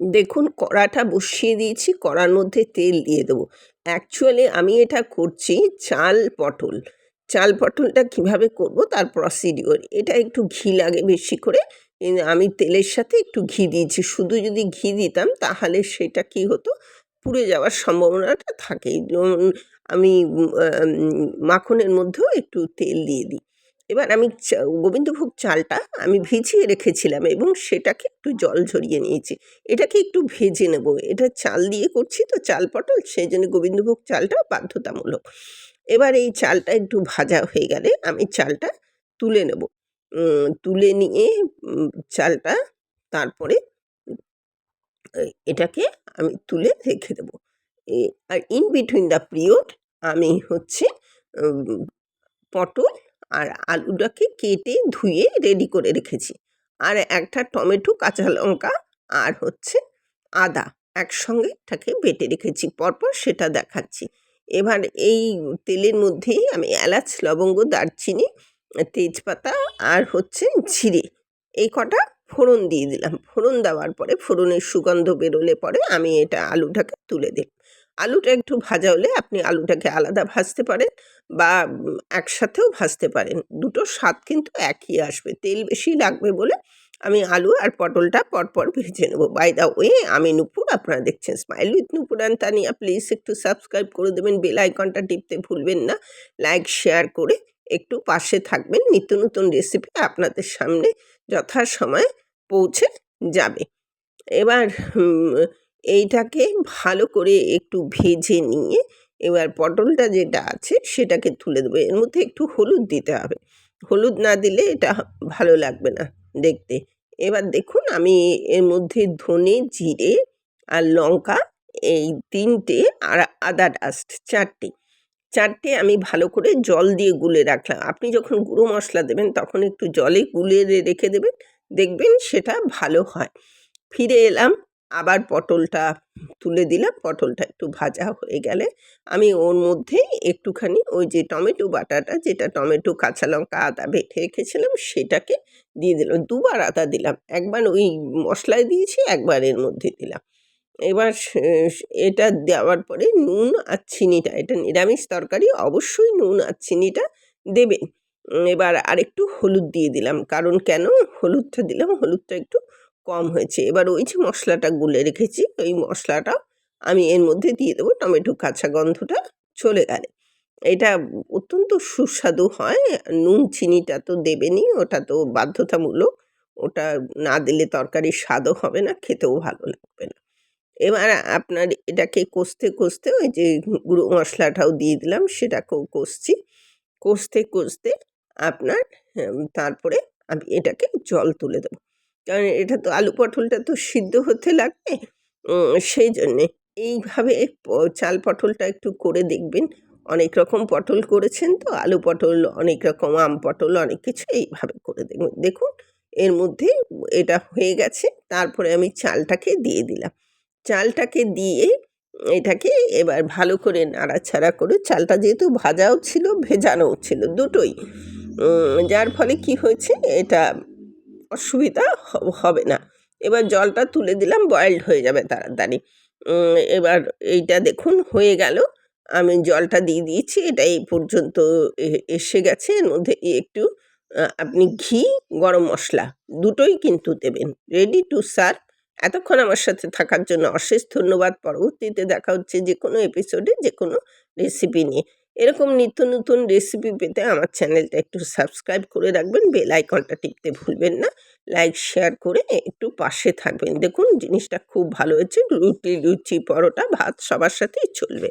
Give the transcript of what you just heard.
দেখুন কড়াটা বসিয়ে দিয়েছি, কড়ার মধ্যে তেল দিয়ে দেবো। অ্যাকচুয়ালি আমি এটা করছি চাল পটল। চাল পটলটা কীভাবে করব তার প্রসিডিওর। এটা একটু ঘি লাগে বেশি করে। আমি তেলের সাথে একটু ঘি দিয়েছি। শুধু যদি ঘি দিতাম তাহলে সেটা কী হতো, পুড়ে যাওয়ার সম্ভাবনাটা থাকে। যেমন আমি মাখনের মধ্যেও একটু তেল দিয়ে দিই। এবার আমি গোবিন্দভোগ চালটা আমি ভিজিয়ে রেখেছিলাম এবং সেটাকে একটু জল ঝরিয়ে নিয়েছি। এটাকে একটু ভেজে নেব। এটা চাল দিয়ে করছি তো, চাল পটল, সেই জন্য গোবিন্দভোগ চালটা বাধ্যতামূলক। এবার এই চালটা একটু ভাজা হয়ে গেলে আমি চালটা তুলে নেব। তুলে নিয়ে চালটা তারপরে এটাকে আমি তুলে রেখে দেবো। আর ইন বিটুইন দ্য পিরিয়ড আমি হচ্ছে উম পটল আর আলুটাকে কেটে ধুয়ে রেডি করে রেখেছি। আর একটা টমেটো, কাঁচা লঙ্কা আর হচ্ছে আদা একসঙ্গে এটাকে বেটে রেখেছি। পরপর সেটা দেখাচ্ছি। এবার এই তেলের মধ্যেই আমি এলাচ, লবঙ্গ, দারচিনি, তেজপাতা আর হচ্ছে জিরে এই কটা ফোড়ন দিয়ে দিলাম। ফোড়ন দেওয়ার পরে ফোড়নের সুগন্ধ বেরোলে পরে আমি এটা আলুটাকে তুলে দিই। আলুটা একটু ভাজা হলে আপনি আলুটাকে আলাদা ভাজতে পারেন বা একসাথেও ভাজতে পারেন। দুটোর স্বাদ কিন্তু একই আসবে। তেল বেশি লাগবে বলে আমি আলু আর পটলটা পরপর ভেজে নেব। বাই দ্য ওয়ে, আমি নূপুর, আপনারা দেখছেন smile with Nupur and Tania. Please একটু সাবস্ক্রাইব করে দেবেন, বেল আইকনটা টিপতে ভুলবেন না। লাইক, শেয়ার করে একটু পাশে থাকবেন। নিত্য নতুন রেসিপি আপনাদের সামনে যথাসময়ে পৌঁছে যাবে। এবার এইটাকে ভালো করে একটু ভেজে নিয়ে এবার পটলটা যেটা আছে সেটাকে তুলে দেবো। এর মধ্যে একটু হলুদ দিতে হবে। হলুদ না দিলে এটা ভালো লাগবে না দেখতে। এবার দেখুন আমি এর মধ্যে ধনে, জিরে আর লঙ্কা এই ৩টে আর আদা ডাস্ট ৪টে আমি ভালো করে জল দিয়ে গুলে রাখলাম। আপনি যখন গুঁড়ো মশলা দেবেন তখন একটু জলে গুলে রেখে দেবেন, দেখবেন সেটা ভালো হয়। ফিরে এলাম, আবার পটলটা তুলে দিলাম। পটলটা একটু ভাজা হয়ে গেলে আমি ওর মধ্যেই একটুখানি ওই যে টমেটো বাটাটা, যেটা টমেটো, কাঁচা লঙ্কা, আদা বেটে রেখেছিলাম সেটাকে দিয়ে দিলাম। ২ বার আদা দিলাম। একবার ওই মশলায় দিয়েছি, একবার এর মধ্যে দিলাম। এবার এটা দেওয়ার পরে নুন আর চিনিটা, এটা নিরামিষ তরকারি, অবশ্যই নুন আর চিনিটা দেবেন। এবার আরেকটু হলুদ দিয়ে দিলাম। কারণ কেন হলুদটা দিলাম, হলুদটা একটু কম হয়েছে। এবার ওই যে মশলাটা গুলে রেখেছি ওই মশলাটাও আমি এর মধ্যে দিয়ে দেবো। টমেটো কাঁচা গন্ধটা চলে গেলে এটা অত্যন্ত সুস্বাদু হয়। নুন চিনিটা তো দেবেনই, ওটা তো বাধ্যতামূলক। ওটা না দিলে তরকারির স্বাদও হবে না, খেতেও ভালো লাগবে না। এবার আপনার এটাকে কষতে ওই যে গুঁড়ো মশলাটাও দিয়ে দিলাম, সেটাকেও কষতে আপনার তারপরে আমি এটাকে জল তুলে দেবো। কারণ এটা তো আলু পটলটা তো সিদ্ধ হতে লাগবে। সেই জন্যে এইভাবে চাল পটলটা একটু করে দেখবেন। অনেক রকম পটল করেছেন তো, আলু পটল, অনেক রকম আম পটল, অনেক কিছু এইভাবে করে দেখবেন। দেখুন এর মধ্যে এটা হয়ে গেছে। তারপরে আমি চালটাকে দিয়ে দিলাম। চালটাকে দিয়ে এটাকে এবার ভালো করে নাড়াচাড়া করে, চালটা যেহেতু ভাজাও ছিল ভেজানোও ছিল দুটোই, যার ফলে কি হয়েছে এটা অসুবিধা হবে না। এবার জলটা তুলে দিলাম, বয়েলড হয়ে যাবে তাড়াতাড়ি। এবার এইটা দেখুন হয়ে গেল। আমি জলটা দিয়ে দিয়েছি। এটা এই পর্যন্ত এসে গেছে। এর মধ্যে একটু আপনি ঘি, গরম মশলা দুটোই কিন্তু দেবেন। Ready to serve. এতক্ষণ আমার সাথে থাকার জন্য অশেষ ধন্যবাদ। পরবর্তীতে দেখা হচ্ছে যেকোনো এপিসোডে যেকোনো রেসিপি নিয়ে। এরকম নিত্য নতুন রেসিপি পেতে আমার চ্যানেলটা একটু সাবস্ক্রাইব করে রাখবেন। বেল আইকনটা টিপতে ভুলবেন না। লাইক, শেয়ার করে একটু পাশে থাকবেন। দেখুন জিনিসটা খুব ভালো হয়েছে। রুটি, লুচি, পরোটা, ভাত সবার সাথেই চলবে।